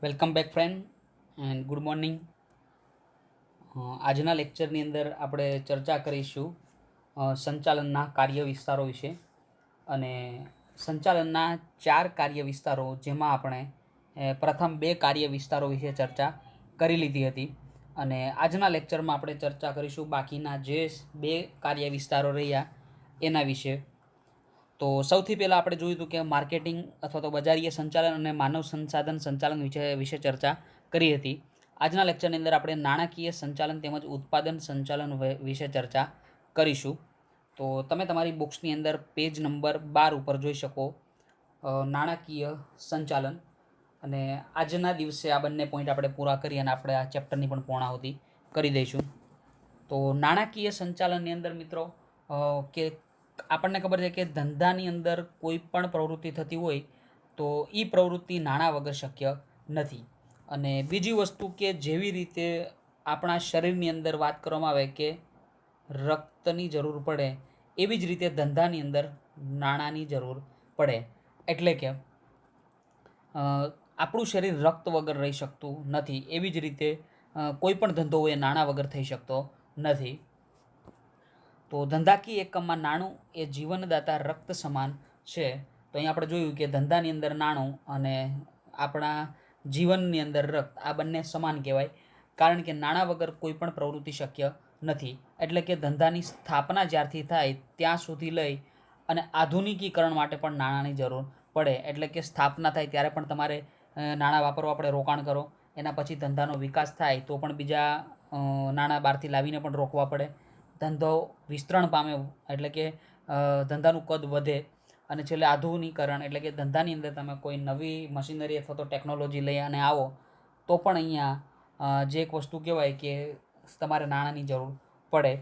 Welcome back friend and good morning. આજના લેક્ચરની અંદર આપણે ચર્ચા કરીશું સંચાલનના કાર્ય વિસ્તારો વિશે. અને સંચાલનના 4 કાર્ય વિસ્તારો, જેમાં આપણે પ્રથમ 2 કાર્ય વિસ્તારો વિશે ચર્ચા કરી લીધી હતી. અને આજના લેક્ચરમાં આપણે ચર્ચા કરીશું બાકીના જે 2 કાર્ય વિસ્તારો રહ્યા એના વિશે. તો સૌથી પહેલાં આપણે જોયું હતું કે માર્કેટિંગ અથવા તો બજારીય સંચાલન અને માનવ સંસાધન સંચાલન વિશે ચર્ચા કરી હતી. આજના લેક્ચરની અંદર આપણે નાણાકીય સંચાલન તેમજ ઉત્પાદન સંચાલન વિશે ચર્ચા કરીશું. તો તમે તમારી બુક્સની અંદર પેજ નંબર 12 ઉપર જોઈ શકો નાણાકીય સંચાલન. અને આજના દિવસે આ બંને પોઈન્ટ આપણે પૂરા કરી અને આપણે આ ચેપ્ટરની પણ પૂર્ણાહુતિ કરી દઈશું. તો નાણાકીય સંચાલનની અંદર મિત્રો કે આપણને ખબર છે કે ધંધાની અંદર કોઈ પણ પ્રવૃત્તિ થતી હોય તો એ પ્રવૃત્તિ નાણાં વગર શક્ય નથી. અને બીજી વસ્તુ કે જેવી રીતે આપણા શરીરની અંદર વાત કરવામાં આવે કે રક્તની જરૂર પડે, એવી જ રીતે ધંધાની અંદર નાણાંની જરૂર પડે. એટલે કે આપણું શરીર રક્ત વગર રહી શકતું નથી, એવી જ રીતે કોઈ પણ ધંધો હોય એ નાણાં વગર થઈ શકતો નથી. તો ધંધાકીય એકમમાં નાણું એ જીવનદાતા રક્ત સમાન છે. તો અહીં આપણે જોયું કે ધંધાની અંદર નાણું અને આપણા જીવનની અંદર રક્ત, આ બંને સમાન કહેવાય. કારણ કે નાણાં વગર કોઈ પણ પ્રવૃત્તિ શક્ય નથી. એટલે કે ધંધાની સ્થાપના જ્યારથી થાય ત્યાં સુધી લઈ અને આધુનિકીકરણ માટે પણ નાણાંની જરૂર પડે. એટલે કે સ્થાપના થાય ત્યારે પણ તમારે નાણાં વાપરવા પડે, રોકાણ કરો. એના પછી ધંધાનો વિકાસ થાય તો પણ બીજા નાણાં બહારથી લાવીને પણ રોકવા પડે. ધંધો વિસ્તરણ પામે એટલે કે ધંધાનું કદ વધે. અને છેલ્લે આધુનિકીકરણ એટલે કે ધંધાની અંદર તમે કોઈ નવી મશીનરી અથવા તો ટેકનોલોજી લઈ અને આવો તો પણ અહીંયા જે એક વસ્તુ કહેવાય કે તમારે નાણાંની જરૂર પડે.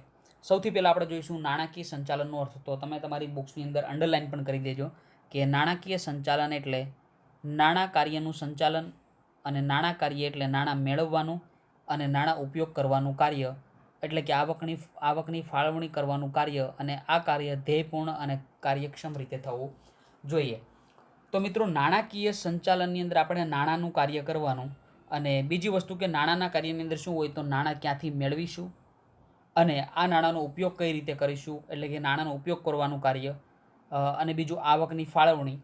સૌથી પહેલાં આપણે જોઈશું નાણાકીય સંચાલનનો અર્થ. તો તમે તમારી બુક્સની અંદર અંડરલાઇન પણ કરી દેજો કે નાણાકીય સંચાલન એટલે નાણાં કાર્યનું સંચાલન, અને નાણાં કાર્ય એટલે નાણાં મેળવવાનું અને નાણાં ઉપયોગ કરવાનું કાર્ય. એટલે કે આવકની ફાળવણી કરવાનું કાર્ય, અને આ કાર્ય ધ્યેયપૂર્ણ અને કાર્યક્ષમ રીતે થવું જોઈએ. તો મિત્રો, નાણાકીય સંચાલનની અંદર આપણે નાણાંનું કાર્ય કરવાનું. અને બીજી વસ્તુ કે નાણાંના કાર્યની અંદર શું હોય તો નાણાં ક્યાંથી મેળવીશું અને આ નાણાંનો ઉપયોગ કઈ રીતે કરીશું, એટલે કે નાણાંનો ઉપયોગ કરવાનું કાર્ય. અને બીજું આવકની ફાળવણી.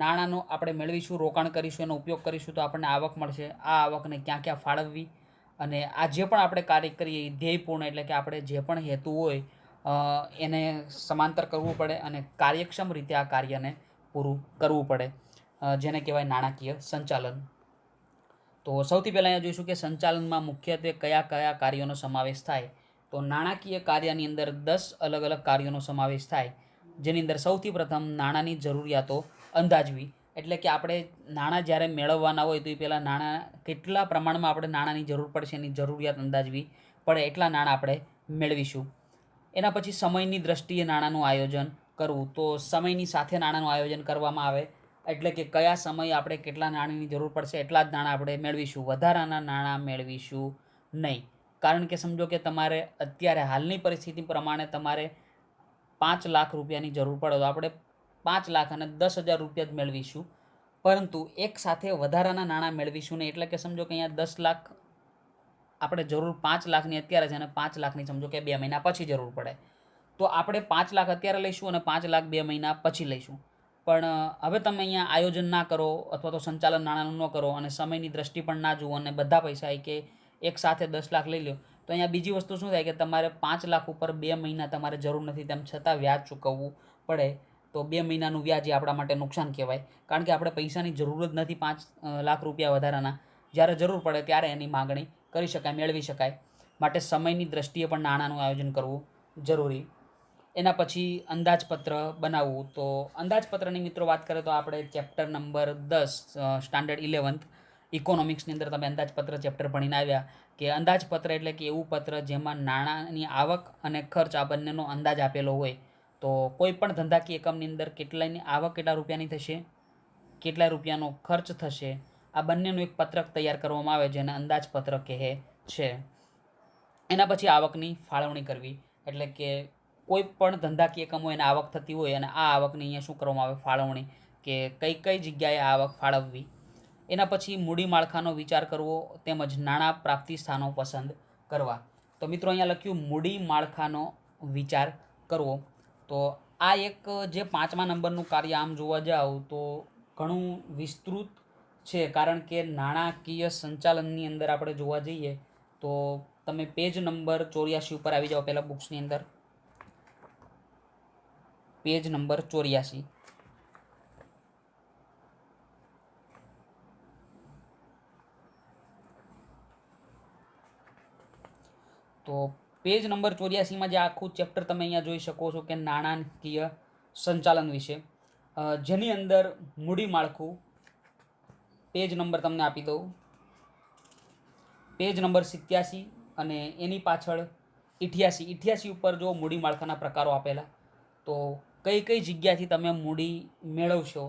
નાણાંનો આપણે મેળવીશું, રોકાણ કરીશું, એનો ઉપયોગ કરીશું તો આપણને આવક મળશે. આ આવકને ક્યાં ક્યાં ફાળવવી, અને આ જે પણ આપણે કાર્ય કરીએ એ ધ્યેયપૂર્ણ એટલે કે આપણે જે પણ હેતુ હોય એને સમાંતર કરવું પડે અને કાર્યક્ષમ રીતે આ કાર્યને પૂરું કરવું પડે, જેને કહેવાય નાણાકીય સંચાલન. તો સૌથી પહેલાં અહીંયા જોઈશું કે સંચાલનમાં મુખ્યત્વે કયા કયા કાર્યોનો સમાવેશ થાય. તો નાણાકીય કાર્યની અંદર 10 અલગ અલગ કાર્યોનો સમાવેશ થાય, જેની અંદર સૌથી પ્રથમ નાણાંની જરૂરિયાતો અંદાજવી. એટલે કે આપણે નાણાં જ્યારે મેળવવાના હોય તો એ પહેલાં નાણાં કેટલા પ્રમાણમાં આપણે નાણાંની જરૂર પડશે એની જરૂરિયાત અંદાજવી પડે, એટલા નાણાં આપણે મેળવીશું. એના પછી સમયની દ્રષ્ટિએ નાણાંનું આયોજન કરવું. તો સમયની સાથે નાણાંનું આયોજન કરવામાં આવે. એટલે કે કયા સમયે આપણે કેટલા નાણાંની જરૂર પડશે એટલા જ નાણાં આપણે મેળવીશું, વધારાના નાણાં મેળવીશું નહીં. કારણ કે સમજો કે તમારે અત્યારે હાલની પરિસ્થિતિ પ્રમાણે તમારે 5 લાખ રૂપિયાની જરૂર પડે તો આપણે 5 લાખ અને 10,000 રૂપિયા જ મેળવીશું. પરંતુ એક સાથે વધારાના નાણાં મેળવીશું નહીં. એટલે કે સમજો કે અહીંયા 10 લાખ આપણે જરૂર 5 લાખની અત્યારે છે અને 5 લાખની સમજો કે 2 મહિના પછી જરૂર પડે, તો આપણે 5 લાખ અત્યારે લઈશું અને 5 લાખ 2 મહિના પછી લઈશું. પણ હવે તમે અહીંયા આયોજન ના કરો અથવા તો સંચાલન નાણાંનું ન કરો અને સમયની દ્રષ્ટિ પણ ના જુઓ અને બધા પૈસા કે એક સાથે 10 લાખ લઈ લો, તો અહીંયા બીજી વસ્તુ શું થાય કે તમારે 5 લાખ ઉપર 2 મહિના તમારે જરૂર નથી તેમ છતાં વ્યાજ ચૂકવવું પડે. તો 2 મહિનાનું વ્યાજ એ આપણા માટે નુકસાન કહેવાય. કારણ કે આપણે પૈસાની જરૂર જ નથી 5 લાખ રૂપિયા વધારાના. જ્યારે જરૂર પડે ત્યારે એની માગણી કરી શકાય, મેળવી શકાય. માટે સમયની દ્રષ્ટિએ પણ નાણાંનું આયોજન કરવું જરૂરી. એના પછી અંદાજપત્ર બનાવવું. તો અંદાજપત્રની મિત્રો વાત કરીએ તો આપણે ચેપ્ટર નંબર 10 સ્ટાન્ડર્ડ 11th ઇકોનોમિક્સની અંદર તમે અંદાજપત્ર ચેપ્ટર ભણીને આવ્યા કે અંદાજપત્ર એટલે કે એવું પત્ર જેમાં નાણાંની આવક અને ખર્ચ આ બંનેનો અંદાજ આપેલો હોય. તો કોઈ પણ ધંધાકીય એકમની અંદર કેટલાની આવક કેટલા રૂપિયાની થશે, કેટલા રૂપિયાનો ખર્ચ થશે, આ બંનેનું એક પત્રક તૈયાર કરવામાં આવે જેને અંદાજપત્ર કહે છે. એના પછી આવકની ફાળવણી કરવી. એટલે કે કોઈ પણ ધંધાકીય એકમ હોય એને આવક થતી હોય અને આ આવકની અહીંયા શું કરવામાં આવે, ફાળવણી, કે કઈ કઈ જગ્યાએ આવક ફાળવવી. એના પછી મૂડી માળખાનો વિચાર કરવો તેમજ નાણાં પ્રાપ્તિ સ્થાનો પસંદ કરવા. તો મિત્રો અહીંયા લખ્યું મૂડી માળખાનો વિચાર કરવો. તો આ એક જે 5મા નંબરનું કાર્ય આમ જોવા જાવ તો ઘણું વિસ્તૃત છે, કારણ કે નાણાકીય સંચાલનની અંદર આપણે જોવા જઈએ તો તમે પેજ નંબર 84 ઉપર આવી જાઓ. પહેલાં બુક્સની અંદર પેજ નંબર 84. તો પેજ નંબર 84માં જે આખું ચેપ્ટર તમે અહીંયા જોઈ શકો છો કે નાણાકીય સંચાલન વિશે, જેની અંદર મૂડી માળખું પેજ નંબર તમને આપી દઉં, પેજ નંબર 87 અને એની પાછળ 88 ઉપર જો મૂડી માળખાના પ્રકારો આપેલા, તો કઈ કઈ જગ્યાથી તમે મૂડી મેળવશો.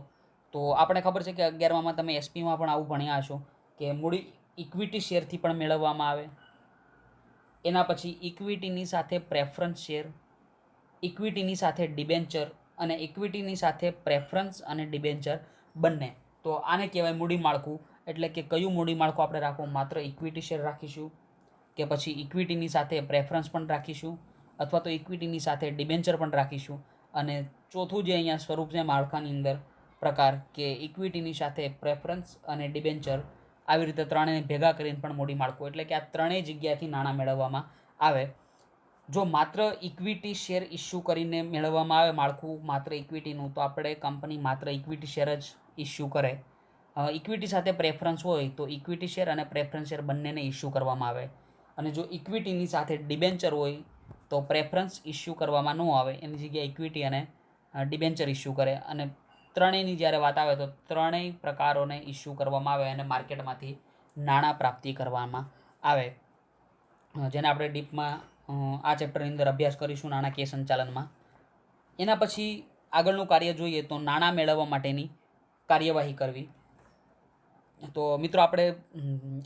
તો આપણે ખબર છે કે 11માં તમે એસપીમાં પણ આવું ભણ્યા હશો કે મૂડી ઇક્વિટી શેરથી પણ મેળવવામાં આવે. એના પછી ઇક્વિટીની સાથે પ્રેફરન્સ શેર, ઇક્વિટીની સાથે ડિબેન્ચર અને ઇક્વિટીની સાથે પ્રેફરન્સ અને ડિબેન્ચર બંને. તો આને કહેવાય મૂડી માળખું. એટલે કે કયું મૂડી માળખું આપણે રાખવું, માત્ર ઇક્વિટી શેર રાખીશું કે પછી ઇક્વિટીની સાથે પ્રેફરન્સ પણ રાખીશું અથવા તો ઇક્વિટીની સાથે ડિબેન્ચર પણ રાખીશું. અને ચોથું જે અહીંયા સ્વરૂપ છે માળખાની અંદર પ્રકાર કે ઇક્વિટીની સાથે પ્રેફરન્સ અને ડિબેન્ચર, આવી રીતે ત્રણેય ભેગા કરીને પણ મૂડી માળખું. એટલે કે આ ત્રણેય જગ્યાએથી નાણાં મેળવવામાં આવે. જો માત્ર ઇક્વિટી શેર ઇસ્યુ કરીને મેળવવામાં આવે માળખું માત્ર ઇક્વિટીનું, તો આપણે કંપની માત્ર ઇક્વિટી શેર જ ઇસ્યુ કરે. ઇક્વિટી સાથે પ્રેફરન્સ હોય તો ઇક્વિટી શેર અને પ્રેફરન્સ શેર બંનેને ઇસ્યુ કરવામાં આવે. અને જો ઇક્વિટીની સાથે ડિબેન્ચર હોય તો પ્રેફરન્સ ઇસ્યુ કરવામાં ન આવે, એની જગ્યાએ ઇક્વિટી અને ડિબેન્ચર ઇસ્યુ કરે. અને ત્રણેયની જ્યારે વાત આવે તો ત્રણેય પ્રકારોને ઇસ્યુ કરવામાં આવે અને માર્કેટમાંથી નાણાં પ્રાપ્તિ કરવામાં આવે, જેને આપણે ડીપમાં આ ચેપ્ટરની અંદર અભ્યાસ કરીશું નાણાકીય સંચાલનમાં. એના પછી આગળનું કાર્ય જોઈએ તો નાણાં મેળવવા માટેની કાર્યવાહી કરવી. તો મિત્રો આપણે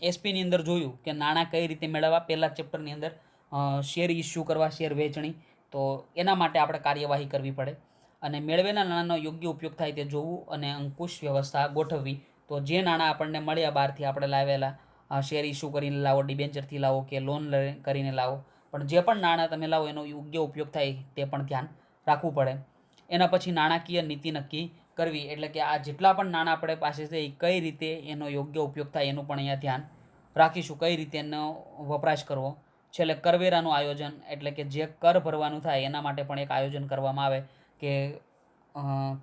એસપીની અંદર જોયું કે નાણાં કઈ રીતે મેળવવા, પહેલા ચેપ્ટરની અંદર શેર ઇસ્યુ કરવા, શેર વેચણી. તો એના માટે આપણે કાર્યવાહી કરવી પડે અને મેળવેલા નાણાંનો યોગ્ય ઉપયોગ થાય તે જોવું અને અંકુશ વ્યવસ્થા ગોઠવવી. તો જે નાણાં આપણને મળ્યા બહારથી આપણે લાવેલા, શેર ઇસ્યુ કરીને લાવો, ડિબેન્ચરથી લાવો કે લોન કરીને લાવો, પણ જે પણ નાણાં તમે લાવો એનો યોગ્ય ઉપયોગ થાય તે પણ ધ્યાન રાખવું પડે. એના પછી નાણાકીય નીતિ નક્કી કરવી. એટલે કે આ જેટલા પણ નાણાં આપણે પાસે છે એ કઈ રીતે એનો યોગ્ય ઉપયોગ થાય એનું પણ અહીંયા ધ્યાન રાખીશું, કઈ રીતે એનો વપરાશ કરવો. છેલ્લે કરવેરાનું આયોજન, એટલે કે જે કર ભરવાનું થાય એના માટે પણ એક આયોજન કરવામાં આવે કે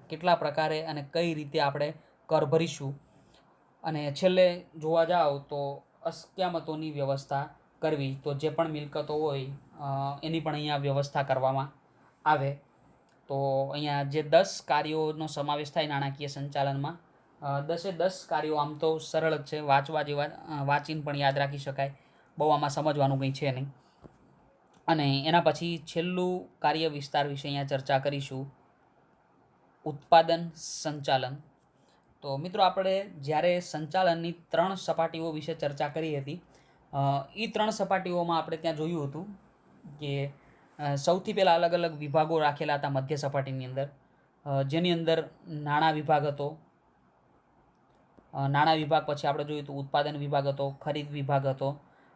કેટલા પ્રકારે અને કઈ રીતે આપણે કર ભરીશું. અને છેલ્લે જોવા જાઓ તો અસ્ક્યામતોની વ્યવસ્થા કરવી. તો જે પણ મિલકતો હોય એની પણ અહીંયા વ્યવસ્થા કરવામાં આવે. તો અહીંયા જે 10 કાર્યોનો સમાવેશ થાય નાણાકીય સંચાલનમાં, 10 કાર્યો આમ તો સરળ જ છે, વાંચવા જેવા, વાંચીને પણ યાદ રાખી શકાય, બહુ આમાં સમજવાનું કંઈ છે નહીં. અને એના પછી છેલ્લું કાર્ય વિસ્તાર વિશે અહીંયા ચર્ચા કરીશું, ઉત્પાદન સંચાલન. તો મિત્રો આપણે જ્યારે સંચાલનની 3 સપાટીઓ વિશે ચર્ચા કરી હતી, એ 3 સપાટીઓમાં આપણે ત્યાં જોયું હતું કે સૌથી પહેલાં અલગ અલગ વિભાગો રાખેલા હતા મધ્ય સપાટીની અંદર, જેની અંદર નાણાં વિભાગ હતો. નાણાં વિભાગ પછી આપણે જોયું હતું ઉત્પાદન વિભાગ હતો, ખરીદ વિભાગ હતો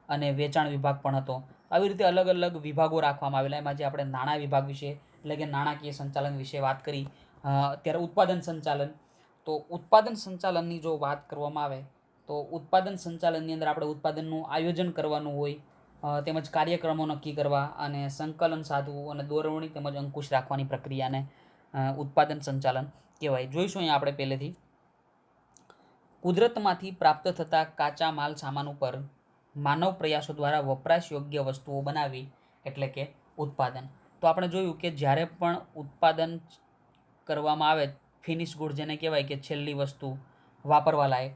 અને વેચાણ વિભાગ પણ હતો. આવી રીતે અલગ અલગ વિભાગો રાખવામાં આવેલા. એમાં જે આપણે નાણાં વિભાગ વિશે એટલે કે નાણાકીય સંચાલન વિશે વાત કરી, ત્યારે ઉત્પાદન સંચાલન. તો ઉત્પાદન સંચાલનની જો વાત કરવામાં આવે તો ઉત્પાદન સંચાલનની અંદર આપણે ઉત્પાદનનું આયોજન કરવાનું હોય, તેમજ કાર્યક્રમો નક્કી કરવા અને સંકલન સાધવું અને દોરવણી તેમજ અંકુશ રાખવાની પ્રક્રિયાને ઉત્પાદન સંચાલન કહેવાય. જોઈશું અહીંયા આપણે પહેલેથી કુદરતમાંથી પ્રાપ્ત થતા કાચા માલ સામાન ઉપર માનવ પ્રયાસો દ્વારા વપરાશ યોગ્ય વસ્તુઓ બનાવવી એટલે કે ઉત્પાદન. તો આપણે જોયું કે જ્યારે પણ ઉત્પાદન કરવામાં આવે, ફિનિશ ગુડ જેને કહેવાય કે છેલ્લી વસ્તુ વાપરવા લાયક,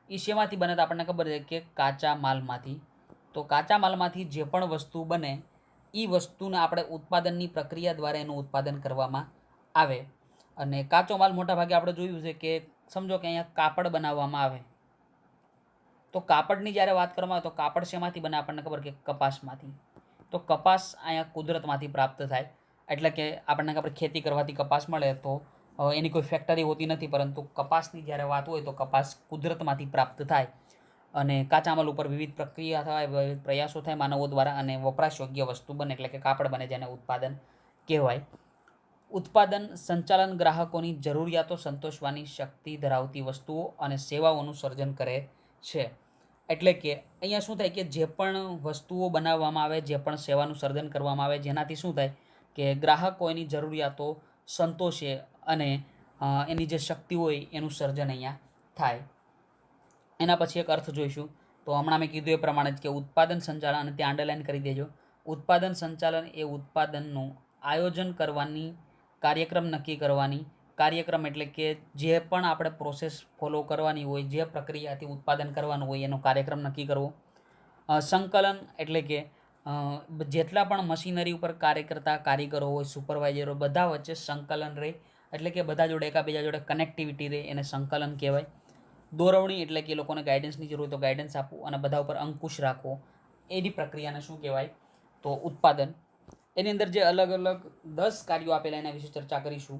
એ શેમાંથી બને તો આપણને ખબર છે કે કાચા માલમાંથી. તો કાચા માલમાંથી જે પણ વસ્તુ બને એ વસ્તુને આપણે ઉત્પાદનની પ્રક્રિયા દ્વારા એનું ઉત્પાદન કરવામાં આવે. અને કાચો માલ મોટાભાગે આપણે જોયું છે કે સમજો કે અહીંયા કાપડ બનાવવામાં આવે, તો કાપડની જ્યારે વાત કરવામાં આવે તો કાપડ શેમાંથી બને આપણને ખબર કે કપાસમાંથી. તો કપાસ અહીંયા કુદરતમાંથી પ્રાપ્ત થાય, એટલે કે આપણને ખબર ખેતી કરવાથી કપાસ મળે, તો એની કોઈ ફેક્ટરી હોતી નથી, પરંતુ કપાસની જ્યારે વાત હોય તો કપાસ કુદરતમાંથી પ્રાપ્ત થાય અને કાચા માલ ઉપર વિવિધ પ્રક્રિયા થાય, વિવિધ પ્રયાસો થાય માનવો દ્વારા અને વપરાશ યોગ્ય વસ્તુ બને એટલે કે કાપડ બને, જેને ઉત્પાદન કહેવાય. ઉત્પાદન સંચાલન ગ્રાહકોની જરૂરિયાતો સંતોષવાની શક્તિ ધરાવતી વસ્તુઓ અને સેવાઓનું સર્જન કરે છે. એટલે કે અહીંયા શું થાય કે જે પણ વસ્તુઓ બનાવવામાં આવે, જે પણ સેવાનું સર્જન કરવામાં આવે, જેનાથી શું થાય કે ગ્રાહકો એની જરૂરિયાતો સંતોષે અને એની જે શક્તિ હોય એનું સર્જન અહીંયા થાય. એના પછી એક અર્થ જોઈશું. તો હમણાં મેં કીધું એ પ્રમાણે જ કે ઉત્પાદન સંચાલન, અને ત્યાં અંડરલાઈન કરી દેજો. ઉત્પાદન સંચાલન એ ઉત્પાદનનું આયોજન કરવાની, કાર્યક્રમ નક્કી કરવાની, કાર્યક્રમ એટલે કે જે પણ આપણે પ્રોસેસ ફોલો કરવાની હોય, જે પ્રક્રિયાથી ઉત્પાદન કરવાનું હોય એનો કાર્યક્રમ નક્કી કરવો. સંકલન એટલે કે જેટલા પણ મશીનરી ઉપર કાર્ય કરતા કારીગરો હોય, સુપરવાઇઝરો, બધા વચ્ચે સંકલન રહે, એટલે કે બધા જોડે એકાબીજા જોડે કનેક્ટિવિટી રહે, એને સંકલન કહેવાય. દોરવણી એટલે કે લોકોને ગાઈડન્સની જરૂર હોય તો ગાઈડન્સ આપવું અને બધા ઉપર અંકુશ રાખવો, એની પ્રક્રિયાને શું કહેવાય તો ઉત્પાદન. એની અંદર જે અલગ અલગ 10 કાર્યો આપેલા એના વિશે ચર્ચા કરીશું.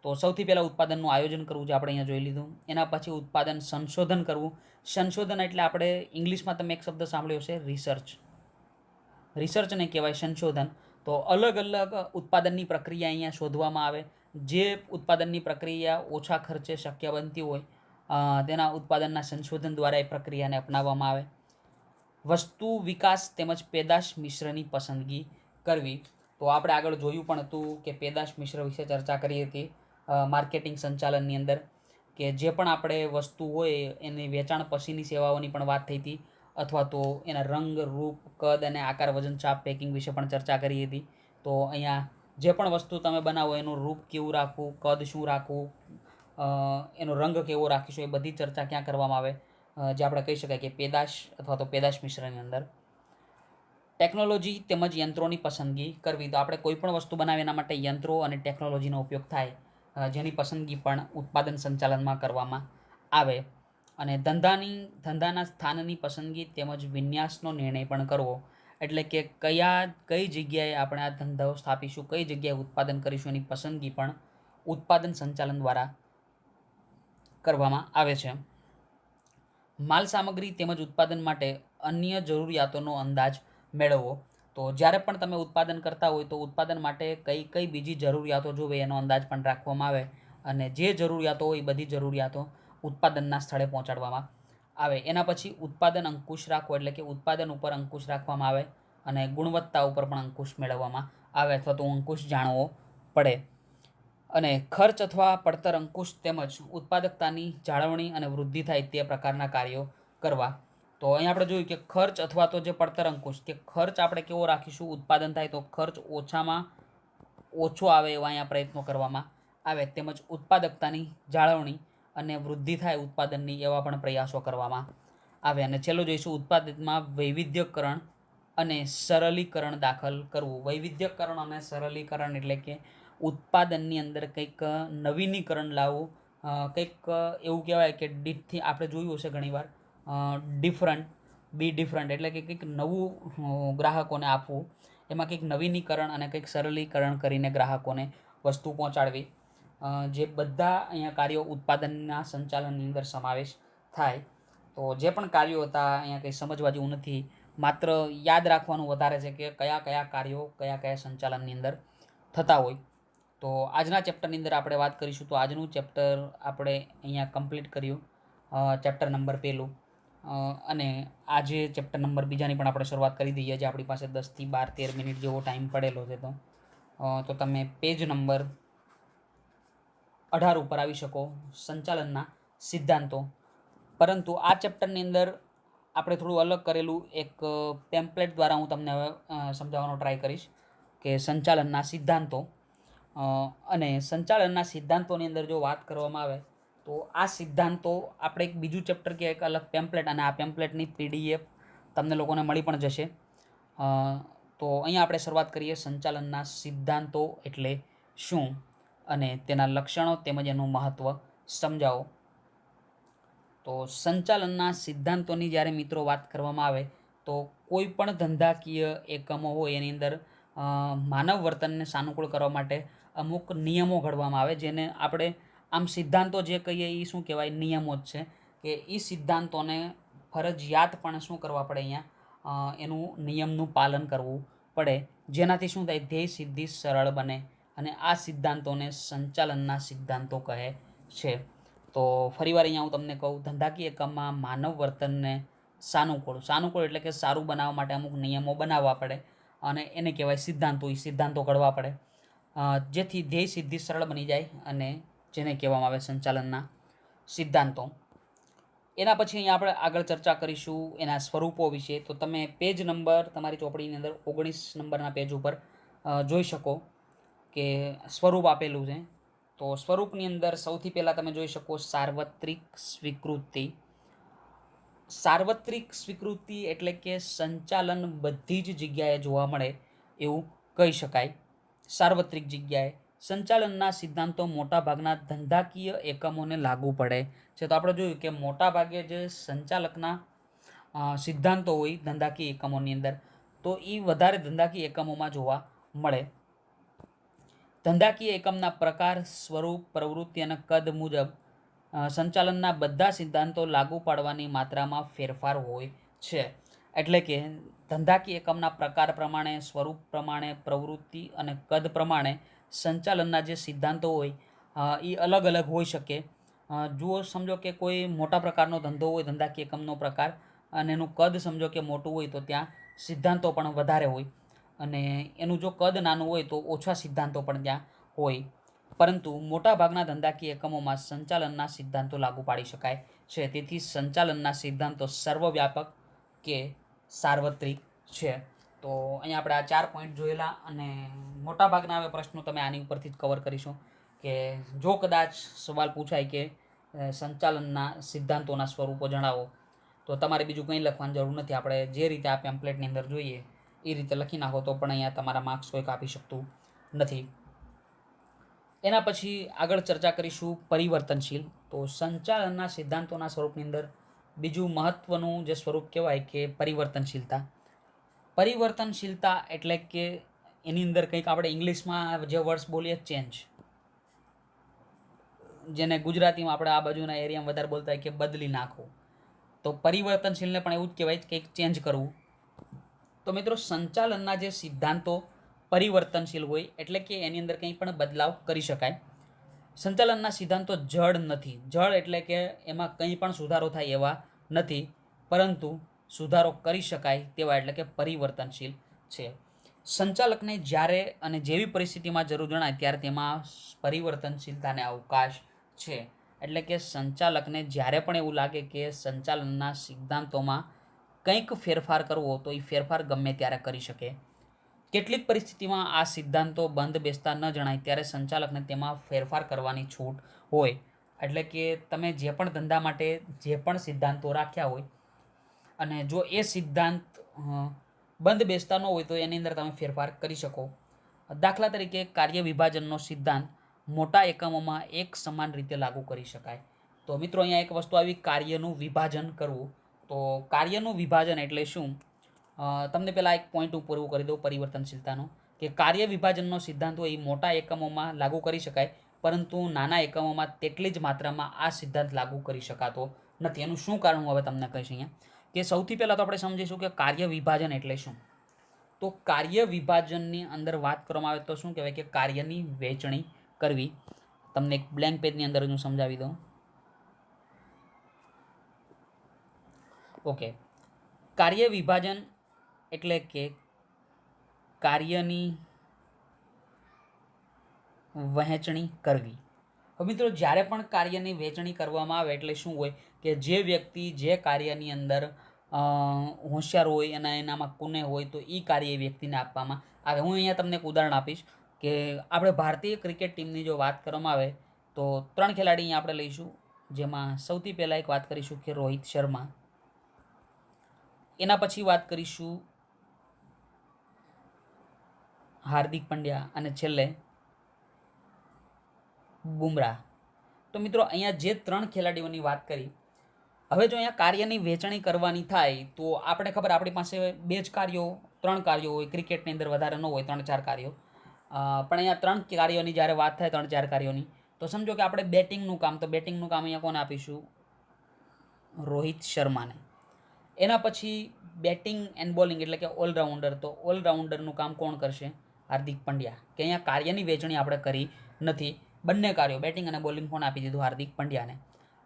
તો સૌથી પહેલાં ઉત્પાદનનું આયોજન કરવું, જે આપણે અહીંયા જોઈ લીધું. એના પછી ઉત્પાદન સંશોધન કરવું. સંશોધન એટલે આપણે ઇંગ્લિશમાં તમે એક શબ્દ સાંભળ્યો છે, રિસર્ચ. રિસર્ચને કહેવાય સંશોધન. તો અલગ અલગ ઉત્પાદનની પ્રક્રિયા અહીંયા શોધવામાં આવે. જે ઉત્પાદનની પ્રક્રિયા ઓછા ખર્ચે શક્ય બનતી હોય તેના ઉત્પાદનના સંશોધન દ્વારા એ પ્રક્રિયાને અપનાવવામાં આવે. વસ્તુ વિકાસ તેમજ પેદાશ મિશ્રની પસંદગી કરવી. તો આપણે આગળ જોયું પણ હતું કે પેદાશ મિશ્ર વિશે ચર્ચા કરી હતી માર્કેટિંગ સંચાલનની અંદર, કે જે પણ આપણે વસ્તુ હોય એની વેચાણ પછીની સેવાઓની પણ વાત થઈ હતી, અથવા તો એના રંગ, રૂપ, કદ અને આકાર, વજન, છાપ, પેકિંગ વિશે પણ ચર્ચા કરી હતી. તો અહીંયા જે પણ વસ્તુ તમે બનાવો એનું રૂપ કેવું રાખવું, કદ શું રાખવું, એનો રંગ કેવો રાખીશું, એ બધી ચર્ચા ક્યાં કરવામાં આવે, જે આપણે કહી શકાય કે પેદાશ અથવા તો પેદાશ મિશ્રની અંદર. ટેકનોલોજી તેમજ યંત્રોની પસંદગી કરવી. તો આપણે કોઈ પણ વસ્તુ બનાવે એના માટે યંત્રો અને ટેકનોલોજીનો ઉપયોગ થાય, જેની પસંદગી પણ ઉત્પાદન સંચાલનમાં કરવામાં આવે. અને ધંધાના સ્થાનની પસંદગી તેમજ વિન્યાસનો નિર્ણય પણ કરવો. એટલે કે કઈ જગ્યાએ આપણે આ ધંધો સ્થાપીશું, કઈ જગ્યાએ ઉત્પાદન કરીશું, એની પસંદગી પણ ઉત્પાદન સંચાલન દ્વારા કરવામાં આવે છે. માલ સામગ્રી તેમજ ઉત્પાદન માટે અન્ય જરૂરિયાતોનો અંદાજ મેળવવો. તો જ્યારે પણ તમે ઉત્પાદન કરતા હોય તો ઉત્પાદન માટે કઈ કઈ બીજી જરૂરિયાતો જોવે એનો અંદાજ પણ રાખવામાં આવે, અને જે જરૂરિયાતો હોય એ બધી જરૂરિયાતો ઉત્પાદનના સ્થળે પહોંચાડવામાં આવે. એના પછી ઉત્પાદન અંકુશ રાખવો, એટલે કે ઉત્પાદન ઉપર અંકુશ રાખવામાં આવે અને ગુણવત્તા ઉપર પણ અંકુશ મેળવવામાં આવે, અથવા તો અંકુશ જાણવો પડે. અને ખર્ચ અથવા પડતર અંકુશ તેમજ ઉત્પાદકતાની જાળવણી અને વૃદ્ધિ થાય તે પ્રકારના કાર્યો કરવા. તો અહીંયા આપણે જોયું કે ખર્ચ અથવા તો જે પડતર અંકુશ, કે ખર્ચ આપણે કેવો રાખીશું, ઉત્પાદન થાય તો ખર્ચ ઓછામાં ઓછો આવે એવા અહીંયા પ્રયત્નો કરવામાં આવે, તેમજ ઉત્પાદકતાની જાળવણી અને વૃદ્ધિ થાય ઉત્પાદનની એવા પણ પ્રયાસો કરવામાં આવે. અને છેલ્લું જોઈશું ઉત્પાદનમાં વૈવિધ્યકરણ અને સરળીકરણ દાખલ કરવું. વૈવિધ્યકરણ અને સરળીકરણ એટલે કે ઉત્પાદનની અંદર કંઈક નવીનીકરણ લાવવું, કંઈક એવું કહેવાય કે ડીથી આપણે જોયું હશે ઘણીવાર ડિફરન્ટ, બી ડિફરન્ટ એટલે કે કંઈક નવું ગ્રાહકોને આપવું, એમાં કંઈક નવીનીકરણ અને કંઈક સરળીકરણ કરીને ગ્રાહકોને વસ્તુ પહોંચાડવી. જે બધા અહીંયા કાર્યો ઉત્પાદનના સંચાલનની અંદર સમાવેશ થાય. તો જે પણ કાર્યો હતા અહીંયા કંઈ સમજવા જેવું નથી, માત્ર યાદ રાખવાનું વધારે છે કે કયા કયા કાર્યો કયા કયા સંચાલનની અંદર થતા હોય. તો આજના ચેપ્ટરની અંદર આપણે વાત કરીશું. તો આજનું ચેપ્ટર આપણે અહીંયા કમ્પ્લીટ કર્યું, ચેપ્ટર નંબર 1. અને આજે ચેપ્ટર નંબર 2ની પણ આપણે શરૂઆત કરી દઈએ, જે આપણી પાસે 10 થી 12 13 મિનિટ જેવો ટાઈમ પડેલો છે. તો તમે પેજ નંબર 18 ઉપર આવી શકો, સંચાલનના સિદ્ધાંતો. પરંતુ આ ચેપ્ટરની અંદર આપણે થોડું અલગ કરેલું એક ટેમ્પલેટ દ્વારા હું તમને હવે સમજાવવાનો ટ્રાય કરીશ કે સંચાલનના સિદ્ધાંતો. અને સંચાલનના સિદ્ધાંતોની અંદર જો વાત કરવામાં આવે તો આ સિદ્ધાંતો આપણે એક બીજું ચેપ્ટર કે એક અલગ પેમ્પલેટ, અને આ પેમ્પલેટની PDF તમને લોકોને મળી પણ જશે. તો અહીંયા આપણે શરૂઆત કરીએ. સંચાલનના સિદ્ધાંતો એટલે શું અને તેના લક્ષણો તેમજ એનું મહત્ત્વ સમજાવો. તો સંચાલનના સિદ્ધાંતોની જ્યારે મિત્રો વાત કરવામાં આવે તો કોઈ પણ ધંધાકીય એકમો હોય એની અંદર માનવ વર્તનને સાનુકૂળ કરવા માટે અમુક નિયમો ઘડવામાં આવે, જેને આપણે આમ સિદ્ધાંતો જે કહીએ એ શું કહેવાય, નિયમો જ છે, કે એ સિદ્ધાંતોને ફરજિયાત પણ શું કરવા પડે, અહીંયા એનું નિયમનું પાલન કરવું પડે, જેનાથી શું થાય, ધ્યેય સિદ્ધિ સરળ બને, અને આ સિદ્ધાંતોને સંચાલનના સિદ્ધાંતો કહે છે. તો ફરીવાર અહીંયા હું તમને કહું, ધંધાકીય એકમમાં માનવ વર્તનને સાનુકૂળ એટલે કે સારું બનાવવા માટે અમુક નિયમો બનાવવા પડે, અને એને કહેવાય સિદ્ધાંતો. એ સિદ્ધાંતો ઘડવા પડે જેથી ધ્યેય સિદ્ધિ સરળ બની જાય, અને જેને કહેવામાં આવે સંચાલનના સિદ્ધાંતો. એના પછી અહીંયા આપણે આગળ ચર્ચા કરીશું એના સ્વરૂપો વિશે. તો તમે પેજ નંબર તમારી ચોપડીની અંદર 19 નંબરના પેજ ઉપર જોઈ શકો કે સ્વરૂપ આપેલું છે. તો સ્વરૂપની અંદર સૌથી પહેલાં તમે જોઈ શકો સાર્વત્રિક સ્વીકૃતિ. સાર્વત્રિક સ્વીકૃતિ એટલે કે સંચાલન બધી જ જગ્યાએ જોવા મળે એવું કહી શકાય. સાર્વત્રિક જગ્યાએ સંચાલનના સિદ્ધાંતો મોટાભાગના ધંધાકીય એકમોને લાગુ પડે છે. તો આપણે જોયું કે મોટાભાગે જે સંચાલકના સિદ્ધાંતો હોય ધંધાકીય એકમોની અંદર, તો એ વધારે ધંધાકીય એકમોમાં જોવા મળે. ધંધાકીય એકમના પ્રકાર, સ્વરૂપ, પ્રવૃત્તિ અને કદ મુજબ સંચાલનના બધા સિદ્ધાંતો લાગુ પાડવાની માત્રામાં ફેરફાર હોય છે. એટલે કે ધંધાકીય એકમના પ્રકાર પ્રમાણે, સ્વરૂપ પ્રમાણે, પ્રવૃત્તિ અને કદ પ્રમાણે સંચાલનના જે સિદ્ધાંતો હોય એ અલગ અલગ હોઈ શકે. જુઓ, સમજો કે કોઈ મોટા પ્રકારનો ધંધો હોય, ધંધાકીય એકમનો પ્રકાર, અને એનું કદ સમજો કે મોટું હોય, તો ત્યાં સિદ્ધાંતો પણ વધારે હોય, અને એનું જો કદ નાનું હોય તો ઓછા સિદ્ધાંતો પણ ત્યાં હોય. પરંતુ મોટાભાગના ધંધાકીય એકમોમાં સંચાલનના સિદ્ધાંતો લાગુ પાડી શકાય છે. તેથી સંચાલનના સિદ્ધાંતો સર્વવ્યાપક કે સાર્વત્રિક છે. તો અહીંયા આપણે આ 4 પોઈન્ટ જોયેલા, અને મોટાભાગના હવે પ્રશ્નો તમે આની ઉપરથી જ કવર કરીશું. કે જો કદાચ સવાલ પૂછાય કે સંચાલનના સિદ્ધાંતોના સ્વરૂપો જણાવો, તો તમારે બીજું કંઈ લખવાની જરૂર નથી. આપણે જે રીતે આ પેમ્પલેટની અંદર જોઈએ એ રીતે લખી નાખો તો પણ અહીંયા તમારા માર્ક્સ કોઈ કાપી શકતું નથી. એના પછી આગળ ચર્ચા કરીશું પરિવર્તનશીલ. તો સંચાલનના સિદ્ધાંતોના સ્વરૂપની અંદર બીજું મહત્વનું જે સ્વરૂપ કહેવાય કે પરિવર્તનશીલતા. પરિવર્તનશીલતા એટલે કે એની અંદર કંઈક આપણે ઇંગ્લિશમાં જે વર્ડ્સ બોલીએ ચેન્જ, જેને ગુજરાતીમાં આપણે આ બાજુના એરિયામાં વધારે બોલતા હોય કે બદલી નાખવું. તો પરિવર્તનશીલને પણ એવું જ કહેવાય કે કંઈક ચેન્જ કરવું. તો મિત્રો, સંચાલનના જે સિદ્ધાંતો પરિવર્તનશીલ હોય એટલે કે એની અંદર કંઈ પણ બદલાવ કરી શકાય. સંચાલનના સિદ્ધાંતો જડ નથી. જડ એટલે કે એમાં કંઈ પણ સુધારો થાય એવા નથી, પરંતુ સુધારો કરી શકાય તેવા એટલે કે પરિવર્તનશીલ છે. સંચાલકને જ્યારે અને જેવી પરિસ્થિતિમાં જરૂર જણાય ત્યારે તેમાં પરિવર્તનશીલતાને અવકાશ છે. એટલે કે સંચાલકને જ્યારે પણ એવું લાગે કે સંચાલનના સિદ્ધાંતોમાં કંઈક ફેરફાર કરવો, તો એ ફેરફાર ગમે ત્યારે કરી શકે. કેટલીક પરિસ્થિતિમાં આ સિદ્ધાંતો બંધ બેસતા ન જણાય ત્યારે સંચાલકને તેમાં ફેરફાર કરવાની છૂટ હોય. એટલે કે તમે જે પણ ધંધા માટે જે પણ સિદ્ધાંતો રાખ્યા હોય, અને જો એ સિદ્ધાંત બંધ બેસતા ન હોય તો એની અંદર તમે ફેરફાર કરી શકો. દાખલા તરીકે કાર્ય વિભાજનનો સિદ્ધાંત મોટા એકમોમાં એક સમાન રીતે લાગુ કરી શકાય. તો મિત્રો, અહીંયા એક વસ્તુ આવી, કાર્યનું વિભાજન કરવું. તો કાર્યનું વિભાજન એટલે શું? તમને પહેલાં એક પોઈન્ટ હું પૂરું કરી દઉં પરિવર્તનશીલતાનો, કે કાર્ય વિભાજનનો સિદ્ધાંત હોય એ મોટા એકમોમાં લાગુ કરી શકાય, પરંતુ નાના એકમોમાં તેટલી જ માત્રામાં આ સિદ્ધાંત લાગુ કરી શકાતો નથી. એનું શું કારણ હું હવે તમને કહીશ અહીંયા, કે સૌથી પહેલાં તો આપણે સમજીશું કે કાર્ય વિભાજન એટલે શું. તો કાર્ય વિભાજનની અંદર વાત કરવામાં આવે તો શું કહેવાય કે કાર્યની વહેંચણી કરવી. તમને એક બ્લેન્ક પેજની અંદર હું સમજાવી દઉં. ઓકે, કાર્ય વિભાજન એટલે કે કાર્યની વહેંચણી કરવી. હવે મિત્રો, જ્યારે પણ કાર્યની વહેંચણી કરવામાં આવે એટલે શું હોય કે જે વ્યક્તિ જે કાર્યની અંદર હોશિયાર હોય, એનામાં કુને હોય, તો એ કાર્ય એ વ્યક્તિને આપવામાં આવે. હું અહીંયા તમને એક ઉદાહરણ આપીશ કે આપણે ભારતીય ક્રિકેટ ટીમની જો વાત કરવામાં આવે તો 3 ખેલાડી અહીંયા આપણે લઈશું, જેમાં સૌથી પહેલાં એક વાત કરીશું કે રોહિત શર્મા, એના પછી વાત કરીશું હાર્દિક પંડ્યા, અને છેલ્લે બુમરાહ. તો મિત્રો, અહીંયા જે 3 ખેલાડીઓની વાત કરી, હવે જો અહીંયા કાર્યની વહેંચણી કરવાની થાય તો આપણે ખબર આપણી પાસે 2 જ કાર્યો 3 કાર્યો હોય, ક્રિકેટની અંદર વધારે ન હોય, 3-4 કાર્યો. પણ અહીંયા 3 કાર્યોની જ્યારે વાત થાય 3-4 કાર્યોની, તો સમજો કે આપણે બેટિંગનું કામ, તો બેટિંગનું કામ અહીંયા કોને આપીશું? રોહિત શર્માને. એના પછી બેટિંગ એન્ડ બોલિંગ એટલે કે ઓલરાઉન્ડર, તો ઓલરાઉન્ડરનું કામ કોણ કરશે? હાર્દિક પંડ્યા. કે અહીંયા કાર્યની વહેંચણી આપણે કરી નથી, બંને કાર્યો બેટિંગ અને બોલિંગ કોણ આપી દીધું? હાર્દિક પંડ્યાને.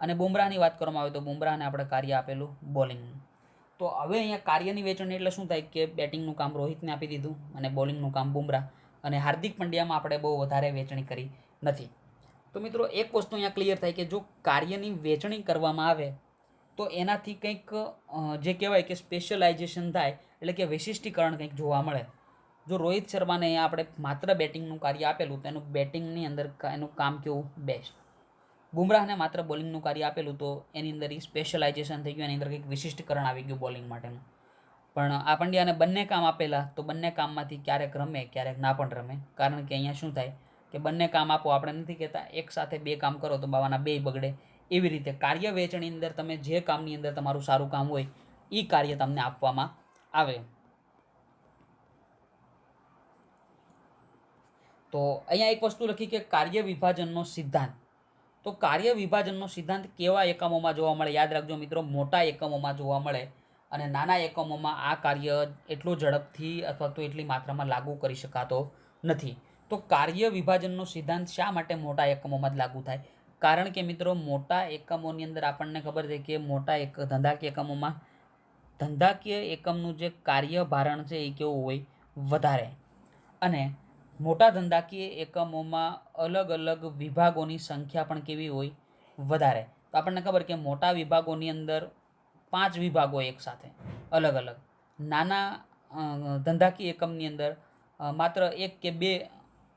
અને બુમરાહની વાત કરવામાં આવે તો બુમરાહને આપણે કાર્ય આપેલું બોલિંગનું. તો હવે અહીંયા કાર્યની વહેંચણી એટલે શું થાય કે બેટિંગનું કામ રોહિતને આપી દીધું અને બોલિંગનું કામ બુમરાહ, અને હાર્દિક પંડ્યામાં આપણે બહુ વધારે વહેંચણી કરી નથી. તો મિત્રો એક વસ્તુ અહીંયા ક્લિયર થાય કે જો કાર્યની વહેંચણી કરવામાં આવે તો એનાથી કંઈક જે કહેવાય કે સ્પેશિયલાઇઝેશન થાય, એટલે કે વિશિષ્ટીકરણ કંઈક જોવા મળે. જો રોહિત શર્માને અહીંયા આપણે માત્ર બેટિંગનું કાર્ય આપેલું તો એનું બેટિંગની અંદર એનું કામ કેવું? બેસ્ટ. બુમરાહને માત્ર બોલિંગનું કાર્ય આપેલું તો એની અંદર સ્પેશિયલાઇઝેશન થઈ ગયું, એની અંદર કંઈક વિશિષ્ટકરણ આવી ગયું બોલિંગ માટેનું. પણ આ પંડ્યાને બંને કામ આપેલા તો બંને કામમાંથી ક્યારેક રમે ક્યારેક ના પણ રમે, કારણ કે અહીંયા શું થાય કે બંને કામ આપો, આપણે નથી કહેતા એક સાથે 2 કામ કરો તો બાવાના 2 બગડે. એવી રીતે કાર્ય વહેંચણી અંદર તમે જે કામની અંદર તમારું સારું કામ હોય એ કાર્ય તમને આપવામાં આવે. તો અહીંયા એક વસ્તુ લખી કે કાર્ય વિભાજનનો સિદ્ધાંત. તો કાર્ય વિભાજનનો સિદ્ધાંત કેવા એકમોમાં જોવા મળે? યાદ રાખજો મિત્રો, મોટા એકમોમાં જોવા મળે, અને નાના એકમોમાં આ કાર્ય એટલું ઝડપથી અથવા તો એટલી માત્રામાં લાગુ કરી શકાતો નથી. તો કાર્ય વિભાજનનો સિદ્ધાંત શા માટે મોટા એકમોમાં જ લાગુ થાય? કારણ કે મિત્રો મોટા એકમોની અંદર આપણને ખબર છે કે ધંધાકીય એકમોમાં ધંધાકીય એકમનું જે કાર્યભારણ છે એ કેવું હોય? વધારે. અને મોટા ધંધાકીય એકમોમાં અલગ અલગ વિભાગોની સંખ્યા પણ કેવી હોય? વધારે. તો આપણને ખબર કે મોટા વિભાગોની અંદર 5 વિભાગો એકસાથે અલગ અલગ. નાના ધંધાકીય એકમની અંદર માત્ર 1 કે 2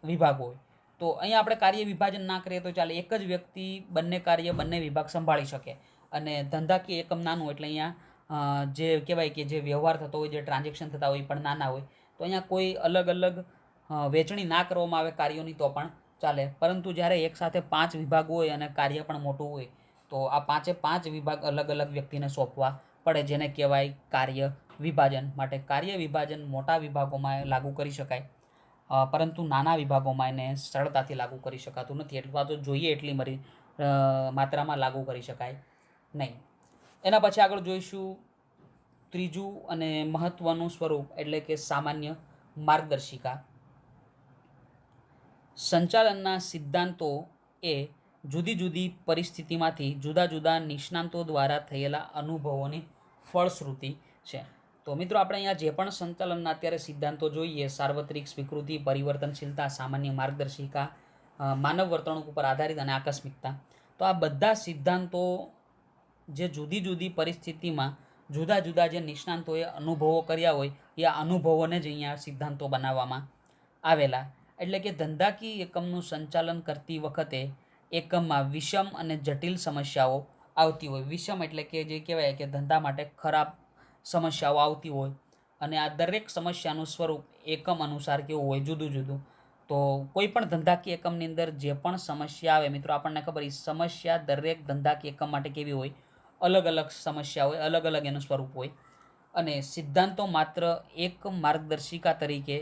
વિભાગ હોય. તો અહીંયા આપણે કાર્ય વિભાજન ના કરીએ તો ચાલે, એક જ વ્યક્તિ બંને કાર્ય બંને વિભાગ સંભાળી શકે. અને ધંધાકીય એકમ નાનું એટલે અહીંયા જે કહેવાય કે જે વ્યવહાર થતો હોય, જે ટ્રાન્ઝેક્શન થતા હોય એ પણ નાના હોય. તો અહીંયા કોઈ અલગ અલગ વહેંચણી ના કરવામાં આવે કાર્યોની તો પણ ચાલે. પરંતુ જ્યારે એકસાથે 5 વિભાગ હોય અને કાર્ય પણ મોટું હોય તો આ 5 વિભાગ અલગ અલગ વ્યક્તિને સોંપવા પડે, જેને કહેવાય કાર્ય વિભાજન. માટે કાર્ય વિભાજન મોટા વિભાગોમાં લાગુ કરી શકાય, પરંતુ નાના વિભાગોમાં એને સરળતાથી લાગુ કરી શકાતું નથી, અથવા તો જોઈએ એટલી માત્રામાં લાગુ કરી શકાય નહીં. એના પછી આગળ જોઈશું ત્રીજું અને મહત્ત્વનું સ્વરૂપ એટલે કે સામાન્ય માર્ગદર્શિકા. સંચાલનના સિદ્ધાંતો એ જુદી જુદી પરિસ્થિતિમાંથી જુદા જુદા નિષ્ણાંતો દ્વારા થયેલા અનુભવોની ફળશ્રુતિ છે. તો મિત્રો આપણે અહીંયા જે પણ સંચાલનના અત્યારે સિદ્ધાંતો જોઈએ, સાર્વત્રિક સ્વીકૃતિ, પરિવર્તનશીલતા, સામાન્ય માર્ગદર્શિકા, માનવ વર્તણૂક ઉપર આધારિત અને આકસ્મિકતા, તો આ બધા સિદ્ધાંતો જે જુદી જુદી પરિસ્થિતિમાં જુદા જુદા જે નિષ્ણાંતોએ અનુભવો કર્યા હોય એ અનુભવોને જ અહીંયા સિદ્ધાંતો બનાવવામાં આવેલા. એટલે કે ધંધાકીય એકમનું સંચાલન કરતી વખતે એકમમાં વિષમ અને જટિલ સમસ્યાઓ આવતી હોય. વિષમ એટલે કે જે કહેવાય કે ધંધા માટે ખરાબ સમસ્યાઓ આવતી હોય, અને આ દરેક સમસ્યાનું સ્વરૂપ એકમ અનુસાર કેવું હોય? જુદું જુદું. તો કોઈ પણ ધંધાકીય એકમની અંદર જે પણ સમસ્યા આવે મિત્રો, આપણને ખબર સમસ્યા દરેક ધંધાકીય એકમ માટે કેવી હોય? અલગ અલગ સમસ્યા હોય, અલગ અલગ એનું સ્વરૂપ હોય. અને સિદ્ધાંતો માત્ર એક માર્ગદર્શિકા તરીકે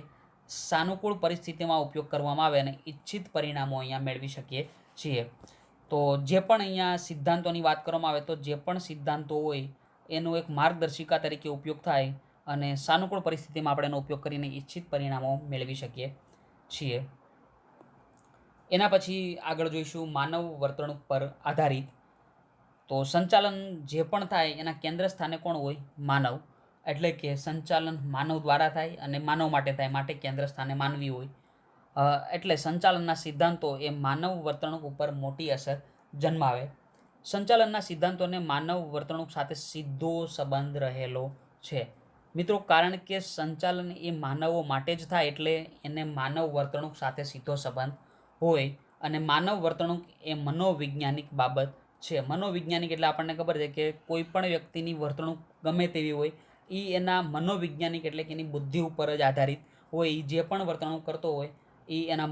સાનુકૂળ પરિસ્થિતિમાં ઉપયોગ કરવામાં આવે અને ઈચ્છિત પરિણામો અહીંયા મેળવી શકીએ છીએ. તો જે પણ અહીંયા સિદ્ધાંતોની વાત કરવામાં આવે તો જે પણ સિદ્ધાંતો હોય એનો એક માર્ગદર્શિકા તરીકે ઉપયોગ થાય અને સાનુકૂળ પરિસ્થિતિમાં આપણે એનો ઉપયોગ કરીને ઈચ્છિત પરિણામો મેળવી શકીએ છીએ. એના પછી આગળ જોઈશું માનવ વર્તણૂક પર આધારિત. તો સંચાલન જે પણ થાય એના કેન્દ્ર સ્થાને કોણ હોય? માનવ. એટલે કે સંચાલન માનવ દ્વારા થાય અને માનવ માટે થાય, માટે કેન્દ્ર સ્થાને માનવી હોય. એટલે સંચાલનના સિદ્ધાંતો એ માનવ વર્તણૂક ઉપર મોટી અસર જન્માવે. સંચાલનના સિદ્ધાંતોને માનવ વર્તણૂક સાથે સીધો સંબંધ રહેલો છે મિત્રો, કારણ કે સંચાલન એ માનવો માટે જ થાય એટલે એને માનવ વર્તણૂક સાથે સીધો સંબંધ હોય. અને માનવ વર્તણૂક એ મનોવૈજ્ઞાનિક બાબત છે. મનોવૈજ્ઞાનિક એટલે આપણને ખબર છે કે કોઈ પણ વ્યક્તિની વર્તણૂક ગમે તેવી હોય એ એના મનોવૈજ્ઞાનિક એટલે કે એની બુદ્ધિ ઉપર જ આધારિત હોય. એ જે પણ વર્તણૂક કરતો હોય એ એના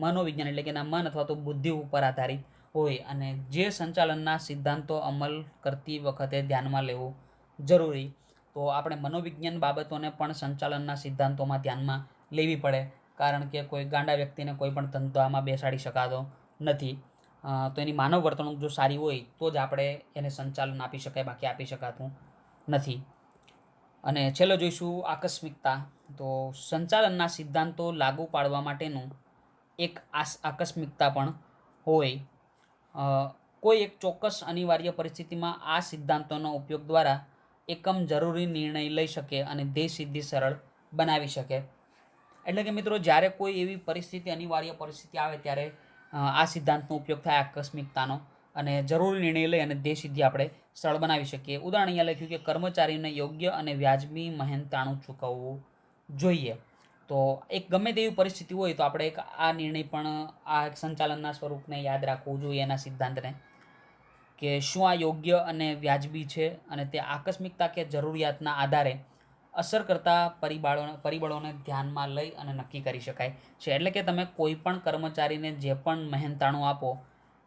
મનોવિજ્ઞાન એટલે કે એના મન અથવા તો બુદ્ધિ ઉપર આધારિત હોય. અને જે સંચાલનના સિદ્ધાંતો અમલ કરતી વખતે ધ્યાનમાં લેવું જરૂરી. તો આપણે મનોવિજ્ઞાન બાબતોને પણ સંચાલનના સિદ્ધાંતોમાં ધ્યાનમાં લેવી પડે, કારણ કે કોઈ ગાંડા વ્યક્તિને કોઈ પણ ધંધામાં બેસાડી શકાતો નથી. તો એની માનવ વર્તણૂક જો સારી હોય તો જ આપણે એને સંચાલન આપી શકાય, બાકી આપી શકાતું નથી. અને છેલ્લો જોઈશું આકસ્મિકતા. તો સંચાલનના સિદ્ધાંતો લાગુ પાડવા માટેનું એક આકસ્મિકતા પણ હોય. કોઈ એક ચોક્કસ અનિવાર્ય પરિસ્થિતિમાં આ સિદ્ધાંતોનો ઉપયોગ દ્વારા એકમ જરૂરી નિર્ણય લઈ શકે અને ધ્યેય સિદ્ધિ સરળ બનાવી શકે. એટલે કે મિત્રો, જ્યારે કોઈ એવી પરિસ્થિતિ, અનિવાર્ય પરિસ્થિતિ આવે ત્યારે આ સિદ્ધાંતનો ઉપયોગ થાય આકસ્મિકતાનો, અને જરૂરી નિર્ણય લઈ અને ધ્યેય સિદ્ધિ આપણે સરળ બનાવી શકીએ. ઉદાહરણ અહીંયા લખ્યું કે કર્મચારીને યોગ્ય અને વ્યાજબી મહેનતાણું ચૂકવવું જોઈએ. તો એક ગમે તેવી પરિસ્થિતિ હોય તો આપણે એક આ નિર્ણય પણ આ એક સંચાલનના સ્વરૂપને યાદ રાખવું જોઈએ, એના સિદ્ધાંતને, કે શું આ યોગ્ય અને વ્યાજબી છે, અને તે આકસ્મિકતા કે જરૂરિયાતના આધારે અસર કરતા પરિબળોને ધ્યાનમાં લઈ અને નક્કી કરી શકાય છે. એટલે કે તમે કોઈ પણ કર્મચારીને જે પણ મહેનતાણું આપો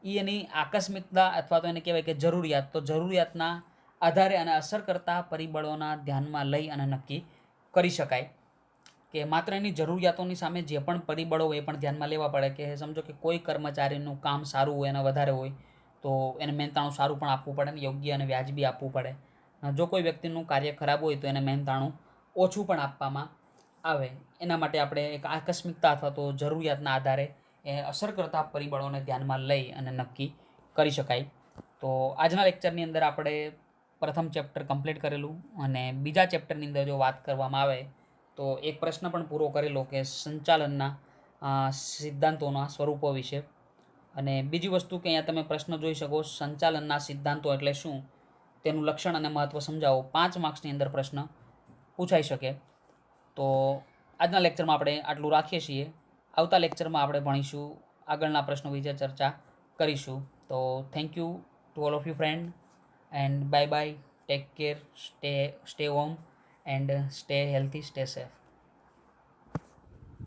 એ એની આકસ્મિકતા અથવા તો એને કહેવાય કે જરૂરિયાત, તો જરૂરિયાતના આધારે અને અસર કરતા પરિબળોના ધ્યાનમાં લઈ અને નક્કી કરી શકાય. કે માત્ર એની જરૂરિયાતોની સામે જે પણ પરિબળો હોય એ પણ ધ્યાનમાં લેવા પડે. કે સમજો કે કોઈ કર્મચારીનું કામ સારું હોય અને વધારે હોય તો એને મહેનતાણું સારું પણ આપવું પડે ને યોગ્ય અને વ્યાજબી આપવું પડે. જો કોઈ વ્યક્તિનું કાર્ય ખરાબ હોય તો એને મહેનતાણું ઓછું પણ આપવામાં આવે. એના માટે આપણે એક આકસ્મિકતા અથવા તો જરૂરિયાતના આધારે એ અસર કરતા પરિબળોને ધ્યાનમાં લઈ અને નક્કી કરી શકાય. તો આજના લેક્ચરની અંદર આપણે પ્રથમ ચેપ્ટર કમ્પ્લીટ કરેલું, અને બીજા ચેપ્ટરની અંદર જો વાત કરવામાં આવે તો એક પ્રશ્ન પણ પૂરો કરેલો કે સંચાલનના સિદ્ધાંતોના સ્વરૂપો વિશે. અને બીજી વસ્તુ કે અહીંયા તમે પ્રશ્ન જોઈ શકો, સંચાલનના સિદ્ધાંતો એટલે શું, તેનું લક્ષણ અને મહત્ત્વ સમજાવો. 5 માર્ક્સની અંદર પ્રશ્ન પૂછાઈ શકે. તો આજના લેક્ચરમાં આપણે આટલું રાખીએ છીએ. આવતા લેક્ચરમાં આપણે ભણીશું, આગળના પ્રશ્નો વિશે ચર્ચા કરીશું. તો thank you to all of you friend, and bye bye, take care, stay home, and stay healthy, stay safe.